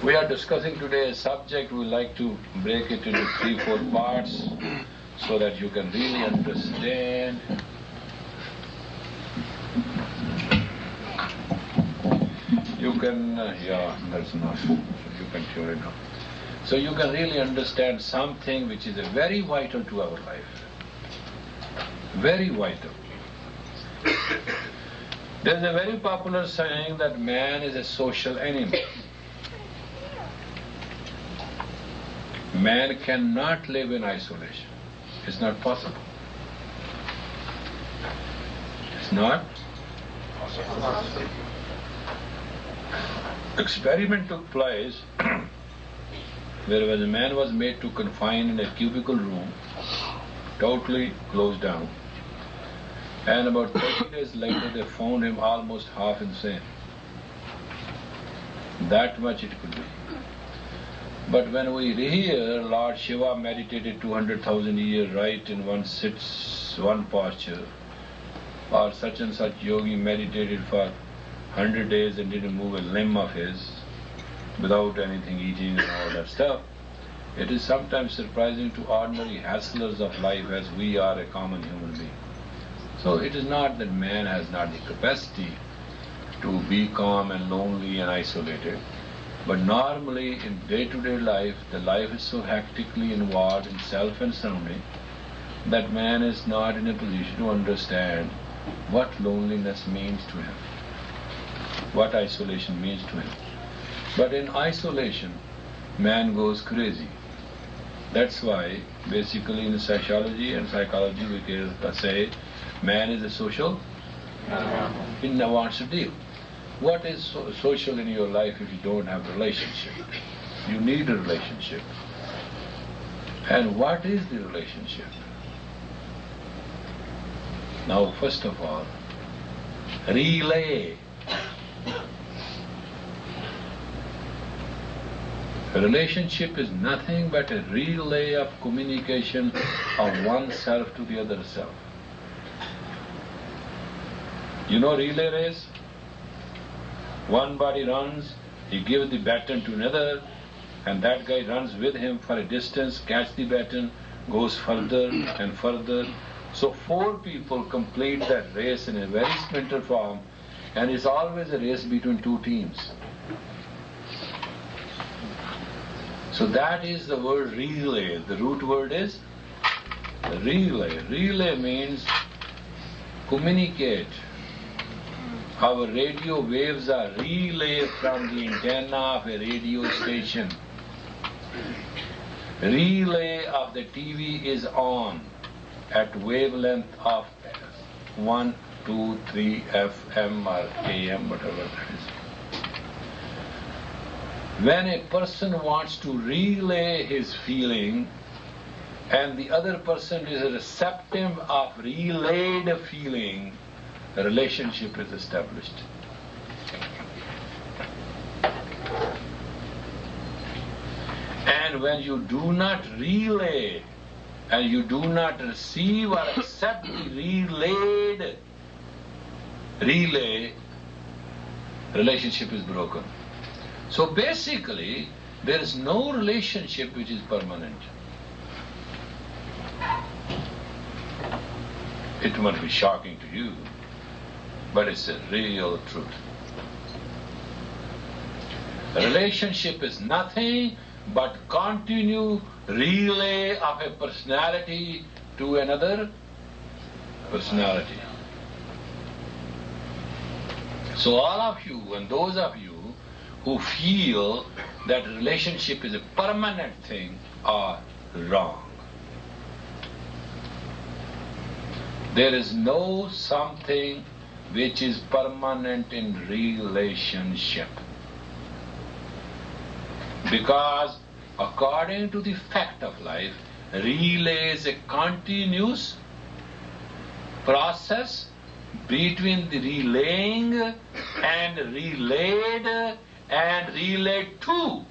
We are discussing today a subject. We like to break it into 3-4 parts so that you can really understand. You can, that's enough. You can cure it now. So you can really understand something which is very vital to our life. Very vital. There is a very popular saying that man is a social animal. Man cannot live in isolation. It's not possible. It's not possible. Experiment took place where a man was made to confine in a cubicle room, totally closed down. And about 30 days later they found him almost half insane. That much it could be. But when we hear Lord Shiva meditated 200,000 years right in one sits, one posture, or such and such yogi meditated for 100 days and didn't move a limb of his without anything eating and all that stuff, it is sometimes surprising to ordinary hustlers of life as we are a common human being. So it is not that man has not the capacity to be calm and lonely and isolated, but normally in day-to-day life, the life is so hectically involved in self and surrounding that man is not in a position to understand what loneliness means to him, what isolation means to him. But in isolation, man goes crazy. That's why basically in sociology and psychology we can say man is a social animal. He never wants to deal. What is social in your life if you don't have a relationship? You need a relationship. And what is the relationship? Now, first of all, relay. A relationship is nothing but a relay of communication of oneself to the other self. You know relay race? One body runs, he gives the baton to another, and that guy runs with him for a distance, catches the baton, goes further and further. So 4 people complete that race in a very splinter form, and it's always a race between 2 teams. So that is the word relay. The root word is relay. Relay means communicate. Our radio waves are relayed from the antenna of a radio station. Relay of the TV is on at wavelength of 1, 2, 3 FM or AM, whatever that is. When a person wants to relay his feeling and the other person is receptive of relayed feeling, a relationship is established. And when you do not relay and you do not receive or accept the relayed relay, relationship is broken. So basically, there is no relationship which is permanent. It must be shocking to you, but it's a real truth. A relationship is nothing but continued relay of a personality to another personality. So all of you and those of you who feel that relationship is a permanent thing are wrong. There is no something which is permanent in relationship. Because according to the fact of life, relay is a continuous process between the relaying and relayed and relayed to.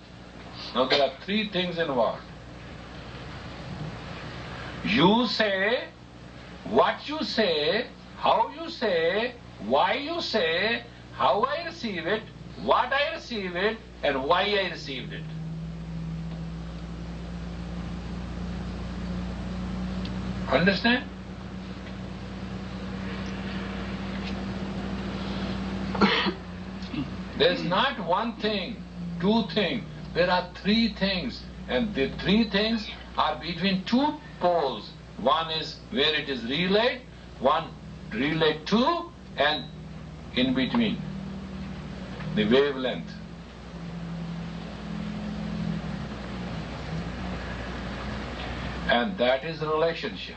Now there are 3 things involved. You say, what you say, how you say, why you say, how I receive it, what I received it and why I received it. Understand? There's not one thing, two things. There are three things, and the three things are between two poles. One is where it is relayed, one relayed to, and in between, the wavelength. And that is the relationship.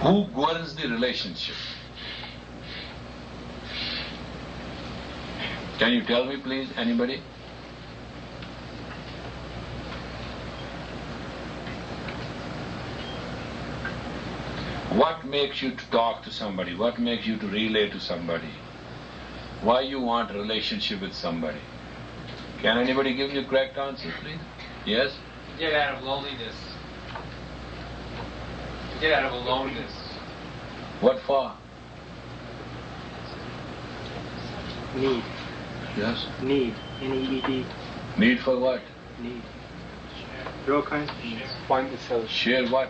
Who governs the relationship? Can you tell me, please, anybody? What makes you to talk to somebody? What makes you to relay to somebody? Why you want a relationship with somebody? Can anybody give me a correct answer, please? Yes? Get out of loneliness. Get out of aloneness. What for? Need. Yes? Need. N-E-E-D. Need for what? Need. There are all kinds of things. Find the self. Share what?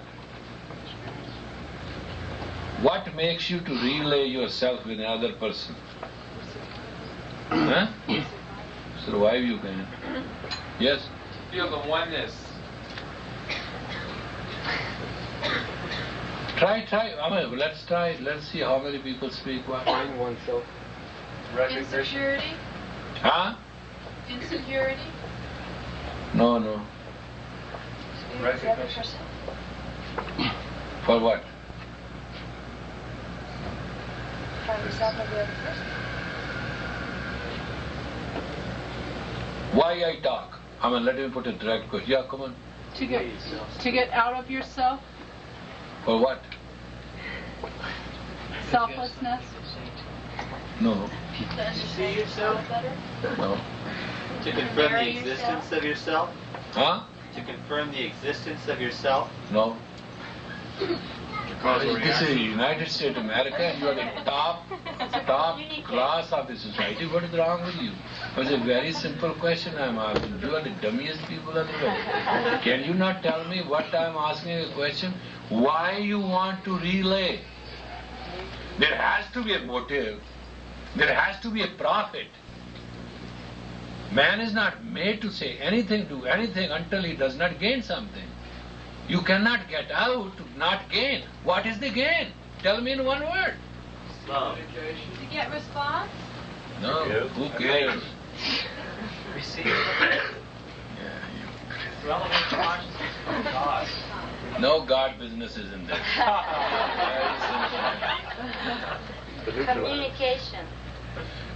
What makes you to relay yourself with another person? Huh? Survive you can. Yes? Feel the oneness. Try. Let's try. Let's see how many people speak what. Find oneself. Recognition. Insecurity? Huh? Insecurity? No. With the other person? For what? Find yourself with the other person? Why I talk? Let me put a direct question. Yeah, come on. To get out of yourself, For what? selflessness. No. To understand yourself better? No. To confirm the existence of yourself? Huh? To confirm the existence of yourself? No. This is United States of America and you are the top class of the society. What is wrong with you? It's a very simple question I am asking. You are the dumbest people in the world. Can you not tell me what I am asking a question? Why you want to relay? There has to be a motive. There has to be a profit. Man is not made to say anything, do anything until he does not gain something. You cannot get out to not gain. What is the gain? Tell me in one word. Love. To get response? No, who cares? Receive. Relevant consciousness from God. No God business is in there. Communication.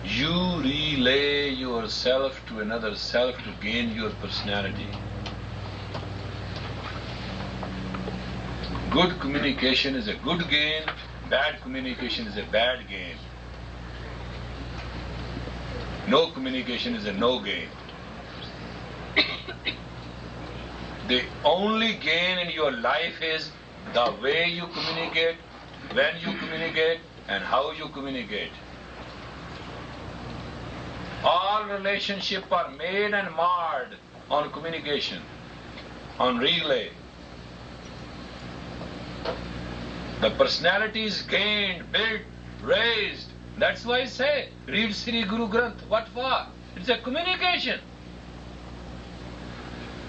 You relay yourself to another self to gain your personality. Good communication is a good gain, bad communication is a bad gain. No communication is a no gain. The only gain in your life is the way you communicate, when you communicate, and how you communicate. All relationships are made and marred on communication, on relay. The personality is gained, built, raised. That's why I say, read Sri Guru Granth. What for? It's a communication.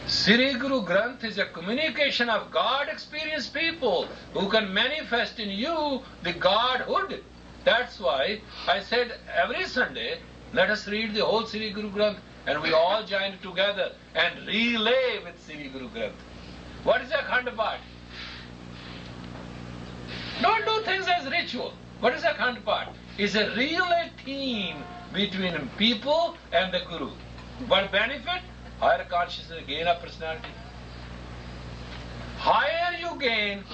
Sri Guru Granth is a communication of God experienced people who can manifest in you the Godhood. That's why I said every Sunday, let us read the whole Sri Guru Granth and we all join together and relay with Sri Guru Granth. What is Akhand Path? Don't do things as ritual. What is Akhand Path? It's a relay theme between people and the Guru. What benefit? Higher consciousness, gain of personality. Higher you gain,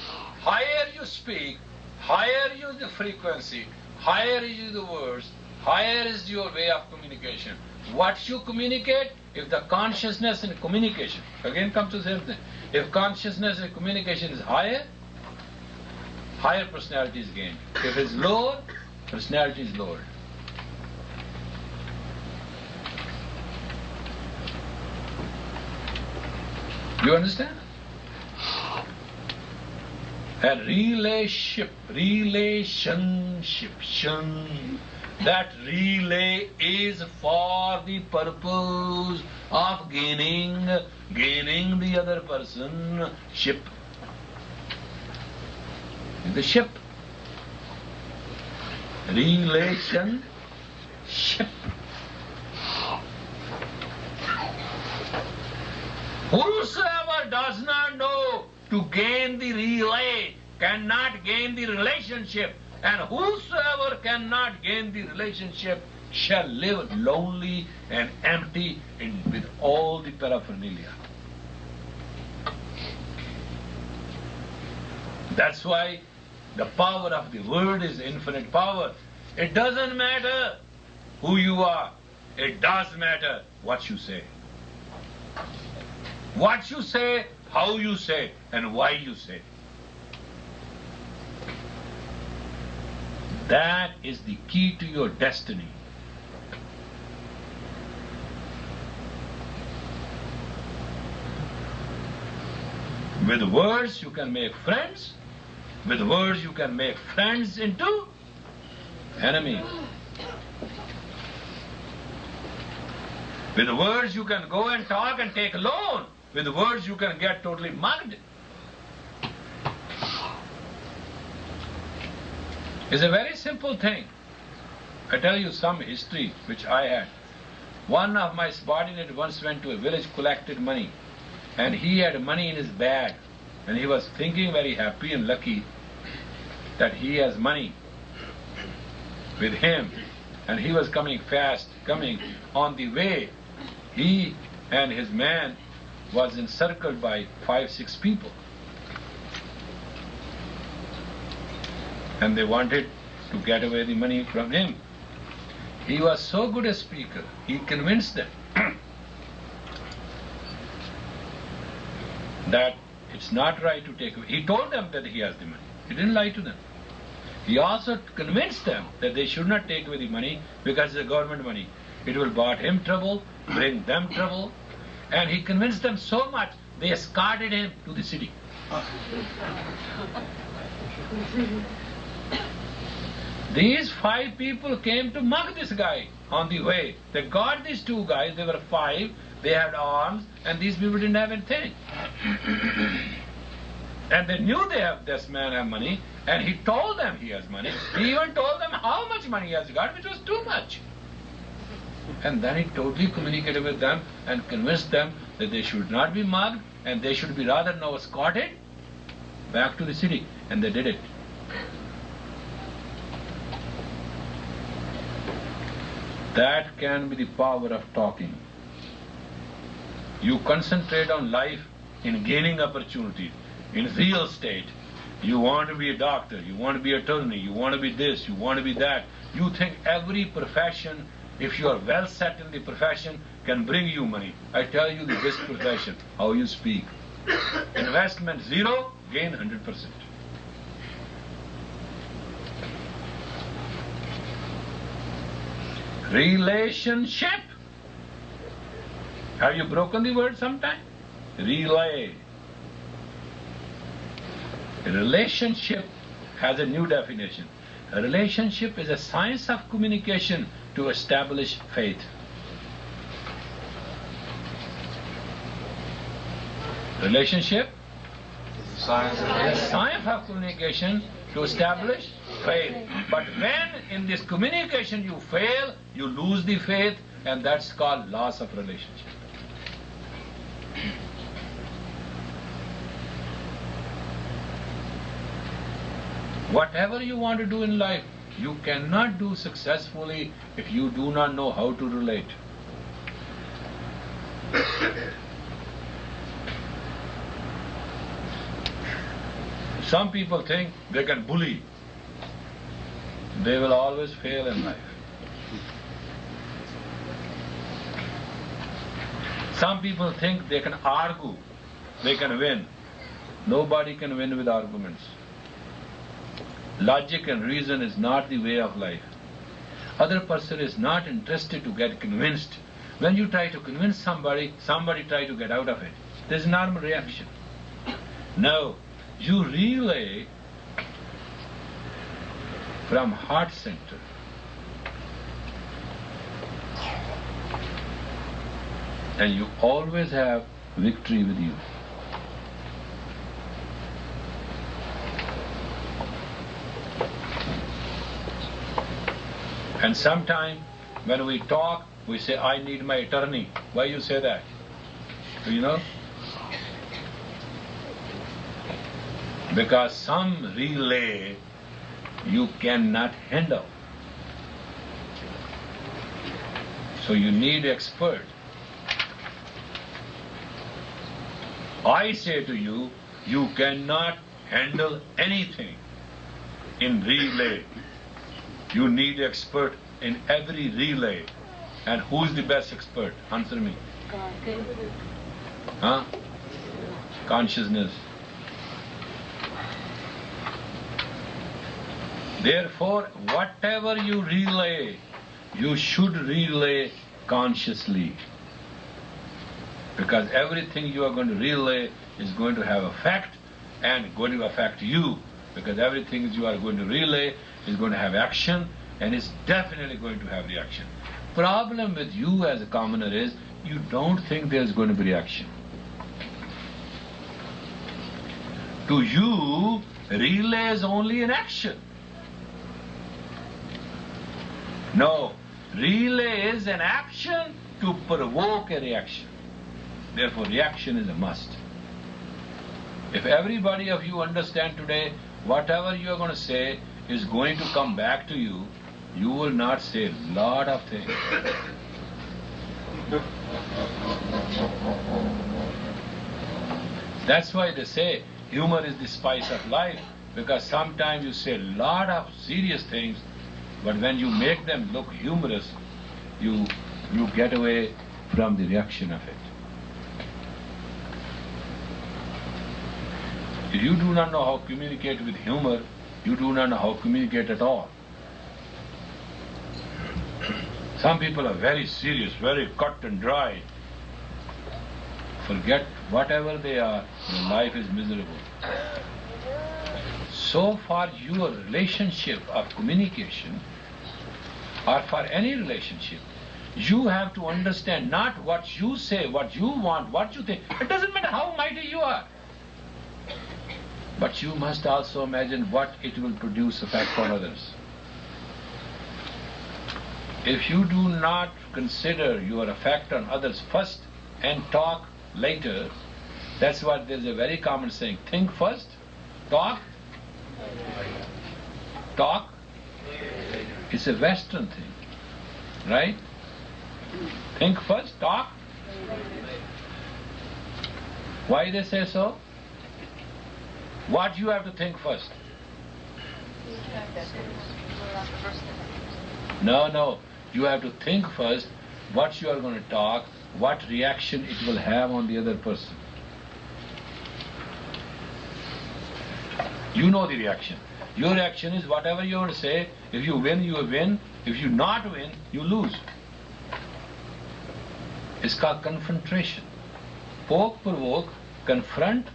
higher you speak, higher is the frequency, higher is the words, higher is your way of communication. What you communicate, if the consciousness and communication, again comes to the same thing, if consciousness and communication is higher, higher personality is gained. If it's lower, personality is lowered. You understand? A relationship, that relay is for the purpose of gaining the other person ship. The ship. Relationship. Whosoever does not know to gain the relay cannot gain the relationship, and whosoever cannot gain the relationship shall live lonely and empty with all the paraphernalia. That's why the power of the word is infinite power. It doesn't matter who you are. It does matter what you say. What you say, how you say, and why you say. That is the key to your destiny. With words you can make friends. With words you can make friends into enemies. With words you can go and talk and take loan. With words you can get totally mugged. It's a very simple thing. I tell you some history which I had. One of my subordinates once went to a village, collected money, and he had money in his bag, and he was thinking very happy and lucky that he has money with him, and he was coming fast, coming on the way. He and his man was encircled by 5-6 people, and they wanted to get away the money from him. He was so good a speaker, he convinced them that it's not right to take away. He told them that he has the money. He didn't lie to them. He also convinced them that they should not take away the money because it's government money. It will brought him trouble, bring them trouble. And he convinced them so much, they escorted him to the city. These 5 people came to mug this guy on the way. They got these 2 guys, they were 5, they had arms, and these people didn't have anything. And they knew this man had money, and he told them he has money. He even told them how much money he has got, which was too much. And then he totally communicated with them and convinced them that they should not be mugged and they should be rather now escorted back to the city. And they did it. That can be the power of talking. You concentrate on life in gaining opportunities. In real estate, you want to be a doctor, you want to be an attorney, you want to be this, you want to be that. You think every profession, if you are well set in the profession, can bring you money. I tell you the best profession, how you speak. Investment 0, gain 100%. Relationship. Have you broken the word sometime? Relay. A relationship has a new definition. A relationship is a science of communication to establish faith. Relationship is a science of communication to establish faith. But when in this communication you fail, you lose the faith, and that's called loss of relationship. Whatever you want to do in life, you cannot do successfully if you do not know how to relate. Some people think they can bully. They will always fail in life. Some people think they can argue, they can win. Nobody can win with arguments. Logic and reason is not the way of life. Other person is not interested to get convinced. When you try to convince somebody, somebody try to get out of it. There's a normal reaction. No, you relay from heart center. And you always have victory with you. And sometimes when we talk, we say, I need my attorney. Why you say that? Do you know? Because some relay you cannot handle. So you need expert. I say to you, you cannot handle anything in relay. You need expert in every relay. And who's the best expert? Answer me. Huh? Consciousness. Therefore, whatever you relay, you should relay consciously. Because everything you are going to relay is going to have effect and going to affect you. Because everything you are going to relay is going to have action and is definitely going to have reaction. Problem with you as a commoner is you don't think there is going to be reaction. To you, relay is only an action. No, relay is an action to provoke a reaction. Therefore, reaction is a must. If everybody of you understand today, whatever you are going to say is going to come back to you, you will not say a lot of things. That's why they say humor is the spice of life, because sometimes you say a lot of serious things, but when you make them look humorous, you get away from the reaction of it. If you do not know how to communicate with humor, you do not know how to communicate at all. Some people are very serious, very cut and dry. Forget whatever they are, your life is miserable. So far your relationship of communication, or for any relationship, you have to understand not what you say, what you want, what you think. It doesn't matter how mighty you are. But you must also imagine what it will produce effect on others. If you do not consider your effect on others first and talk later, that's what there's a very common saying, think first, talk. Talk. It's a Western thing, right? Think first, talk. Why they say so? What you have to think first? No. You have to think first what you are going to talk, what reaction it will have on the other person. You know the reaction. Your reaction is whatever you want to say. If you win, you win. If you not win, you lose. It's called confrontation. Poke, provoke, confront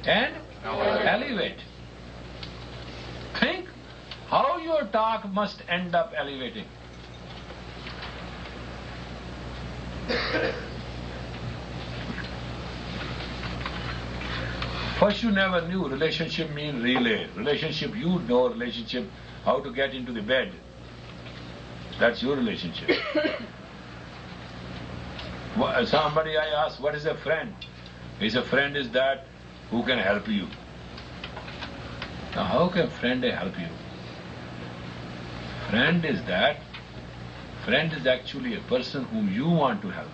and elevate. Think how your talk must end up elevating. First you never knew relationship means relay. Relationship, you know relationship, how to get into the bed. That's your relationship. Somebody I asked, what is a friend? He said, a friend is that who can help you. Now how can friend help you? Friend is that. Friend is actually a person whom you want to help.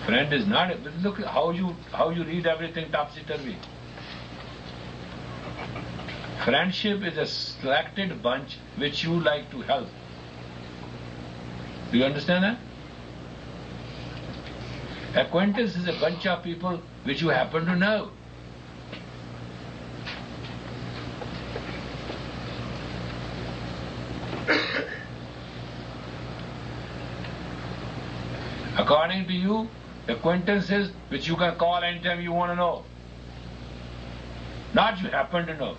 Friend is not. Look how you read everything topsy-turvy. Friendship is a selected bunch which you like to help. Do you understand that? Acquaintance is a bunch of people which you happen to know. According to you, acquaintances which you can call anytime you want to know. Not you happen to know.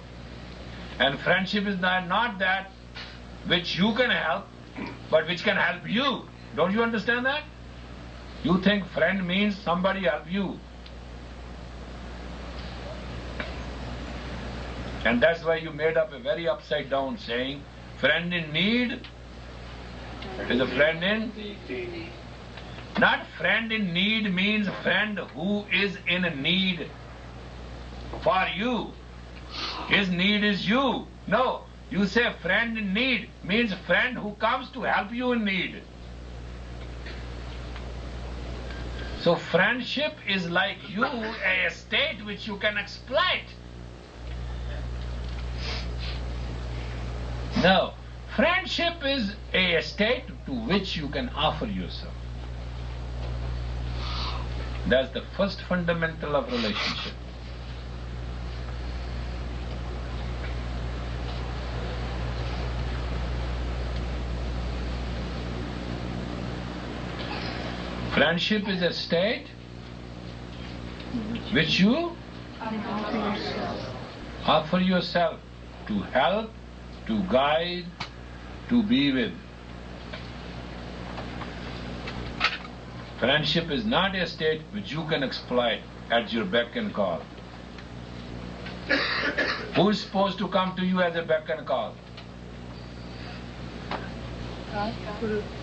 And friendship is not that which you can help, but which can help you. Don't you understand that? You think friend means somebody help you. And that's why you made up a very upside down saying, friend in need is a friend in need. Not friend in need means friend who is in need for you. His need is you. No, you say friend in need means friend who comes to help you in need. So friendship is like you, a state which you can exploit. No, friendship is a state to which you can offer yourself. That's the first fundamental of relationship. Friendship is a state which you offer yourself to help, to guide, to be with. Friendship is not a state which you can exploit at your beck and call. Who is supposed to come to you as a beck and call?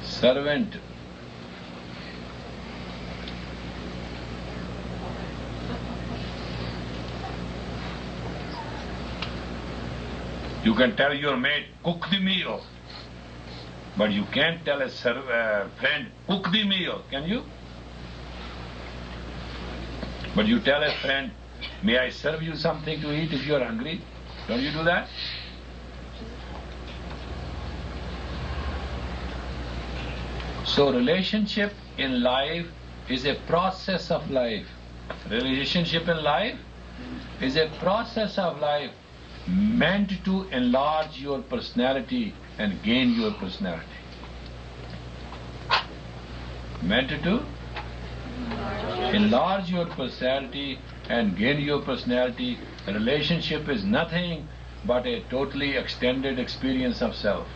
Servant. You can tell your mate, cook the meal. But you can't tell a friend, cook the meal, can you? But you tell a friend, may I serve you something to eat if you are hungry? Don't you do that? So relationship in life is a process of life. Relationship in life is a process of life meant to enlarge your personality and gain your personality. Meant to enlarge your personality and gain your personality. A relationship is nothing but a totally extended experience of self.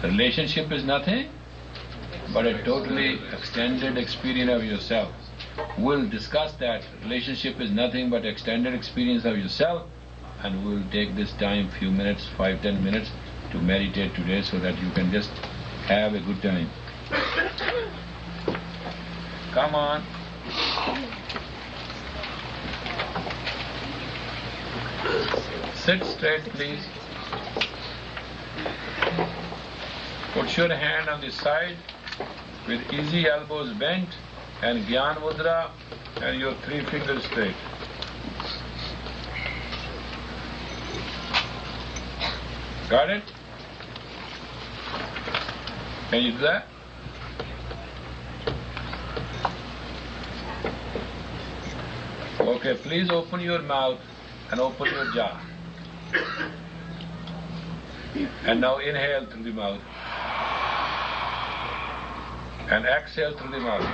A relationship is nothing but a totally extended experience of yourself. We'll discuss that. Relationship is nothing but extended experience of yourself, and we'll take this time, few minutes, 5-10 minutes, to meditate today so that you can just have a good time. Come on. Sit straight, please. Put your hand on the side with easy elbows bent and Gyan Mudra and your 3 fingers straight. Got it? Can you do that? Okay, please open your mouth and open your jaw. And now inhale through the mouth. And exhale through the mouth.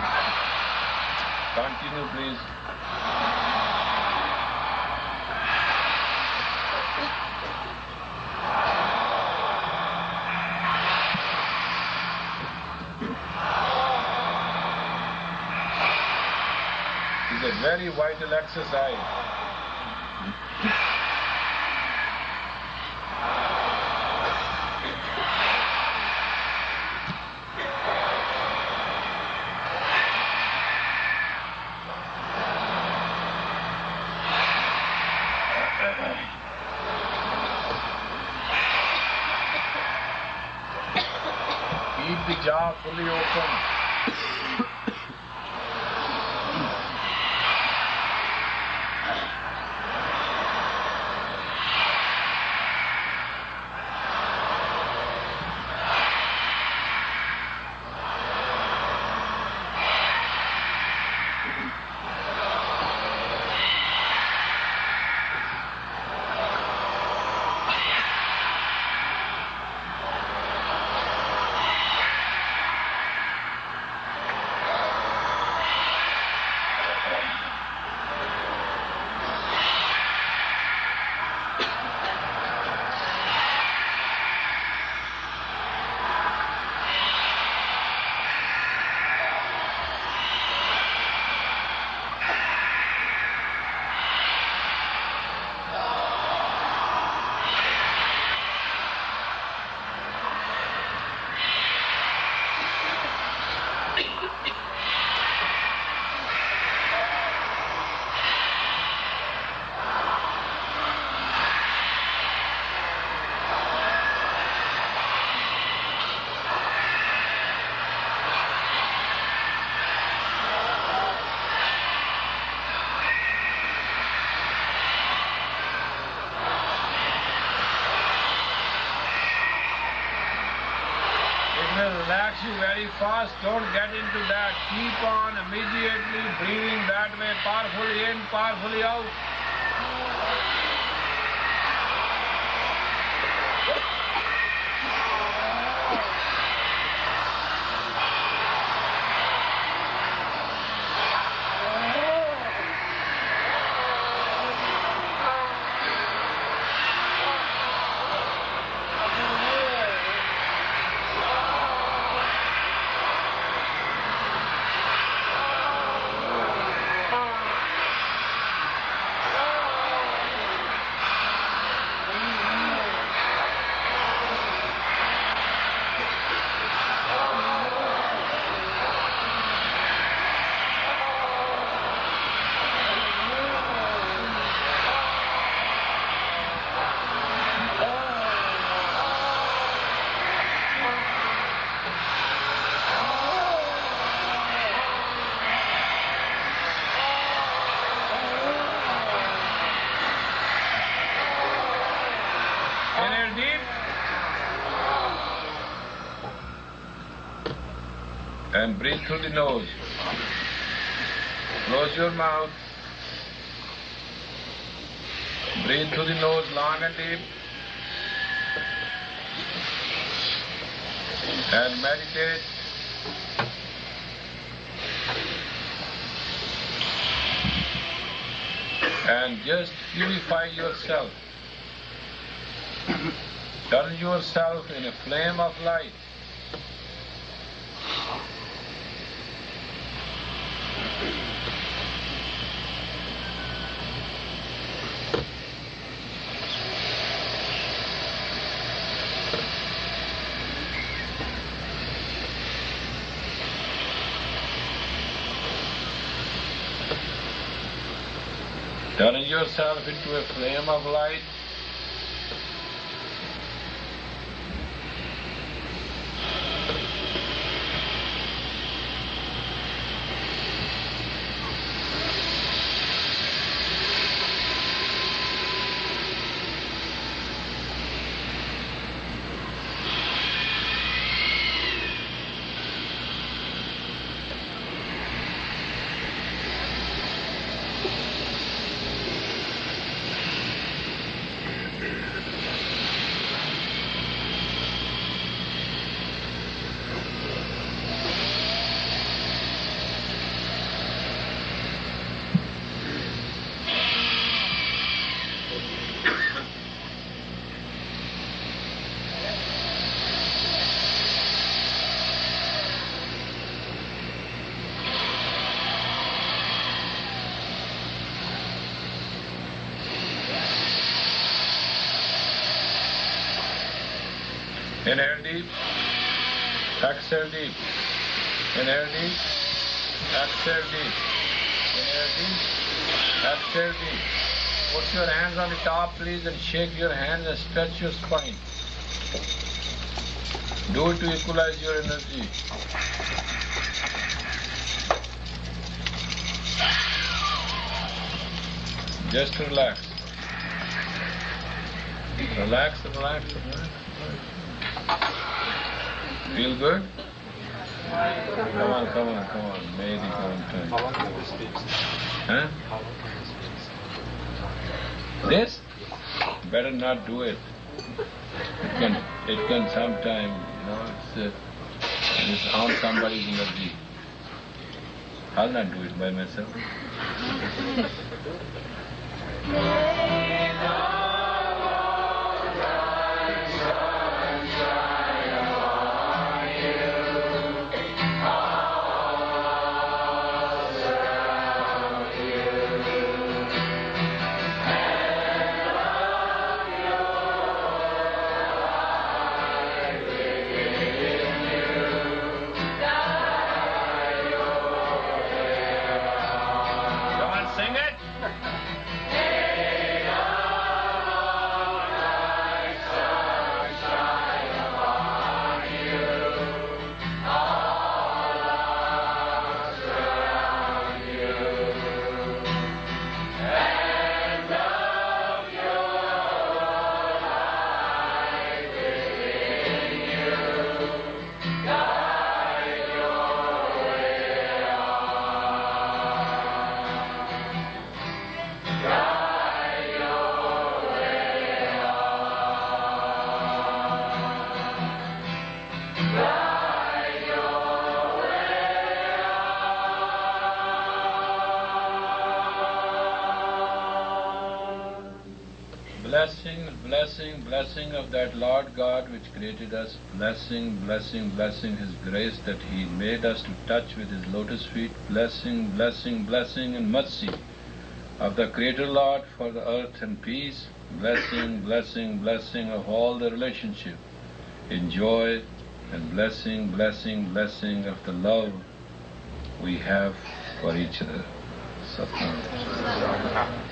Continue, please. It's a very vital exercise. Keep the jaw fully open. makes you very fast. Don't get into that. Keep on immediately breathing that way, powerfully in, powerfully out. Inhale deep. And breathe through the nose. Close your mouth. Breathe through the nose long and deep. And meditate. And just purify yourself. Turn yourself in a flame of light. Turn yourself into a flame of light. Inhale deep, exhale deep. Inhale deep, exhale deep. Inhale deep, exhale deep. Put your hands on the top, please, and shake your hands and stretch your spine. Do it to equalize your energy. Just relax. Relax, relax, relax. Feel good? Come on, come on, come on. Maybe come on. Huh? This? Better not do it. It can sometime, it's on somebody's energy. I'll not do it by myself. Sing it. blessing, blessing, blessing of that Lord God which created us, blessing, blessing, blessing His grace that He made us to touch with His lotus feet, blessing, blessing, blessing and mercy of the Creator Lord for the earth and peace, blessing, blessing, blessing of all the relationship, in joy and blessing, blessing, blessing of the love we have for each other. Satnam.